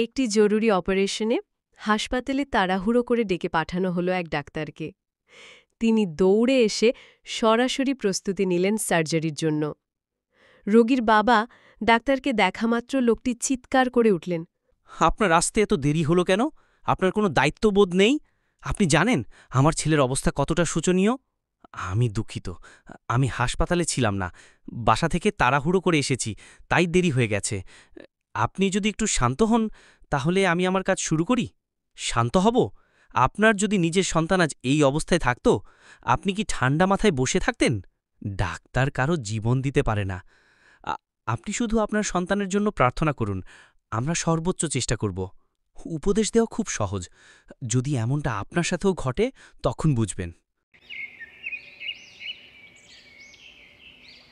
একটি জরুরি অপারেশনে হাসপাতালে তাড়াহুড়ো করে ডেকে পাঠানো হলো এক ডাক্তারকে। তিনি দৌড়ে এসে সরাসরি প্রস্তুতি নিলেন সার্জারির জন্য। রোগীর বাবা ডাক্তারকে দেখামাত্র লোকটি চিৎকার করে উঠলেন। আপনার আসতে এত দেরি হলো কেন? আপনার কোনো দায়িত্ববোধ নেই? আপনি জানেন আমার ছেলের অবস্থা কতটা শোচনীয়? আমি দুঃখিত, আমি হাসপাতালে ছিলাম না, বাসা থেকে তাড়াহুড়ো করে এসেছি, তাই দেরি হয়ে গেছে। আপনি যদি একটু শান্ত হন তাহলে আমি আমার কাজ শুরু করি। শান্ত হব? আপনার যদি নিজের সন্তান আজ এই অবস্থায় থাকত, আপনি কি ঠান্ডা মাথায় বসে থাকতেন? ডাক্তার কারো জীবন দিতে পারে না। আ- আপনি শুধু আপনার সন্তানের জন্য প্রার্থনা করুন, আমরা সর্বোচ্চ চেষ্টা করব। উপদেশ দেওয়া খুব সহজ, যদি এমনটা আপনার সাথেও ঘটে তখন বুঝবেন।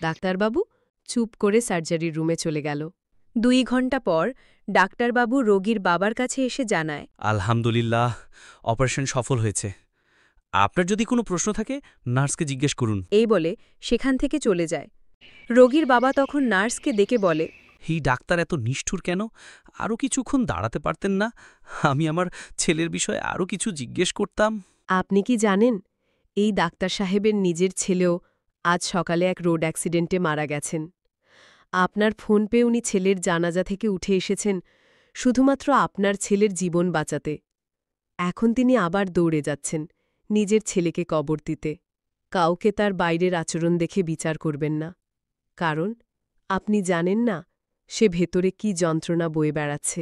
ডাক্তারবাবু চুপ করে সার্জারির রুমে চলে গেল। 2 ঘণ্টা পর ডাক্তারবাবু রোগীর বাবার কাছে এসে জানায়, আলহামদুলিল্লাহ, অপারেশন সফল হয়েছে। আপনার যদি কোনো প্রশ্ন থাকে নার্সকে জিজ্ঞেস করুন। এই বলে সেখান থেকে চলে যায়। রোগীর বাবা তখন নার্সকে ডেকে বলে, এই ডাক্তার এত নিষ্ঠুর কেন? আরও কিছুক্ষণ দাঁড়াতে পারতেন না? আমি আমার ছেলের বিষয়ে আরও কিছু জিজ্ঞেস করতাম। আপনি কি জানেন এই ডাক্তার সাহেবের নিজের ছেলেও আজ সকালে এক রোড অ্যাক্সিডেন্টে মারা গেছেন। আপনার ফোন পেয়ে উনি ছেলের জানাজা থেকে উঠে এসেছেন শুধুমাত্র আপনার ছেলের জীবন বাঁচাতে। এখন তিনি আবার দৌড়ে যাচ্ছেন নিজের ছেলেকে কবর দিতে। কাউকে তার বাইরের আচরণ দেখে বিচার করবেন না, কারণ আপনি জানেন না সে ভেতরে কি যন্ত্রণা বয়ে বেড়াচ্ছে।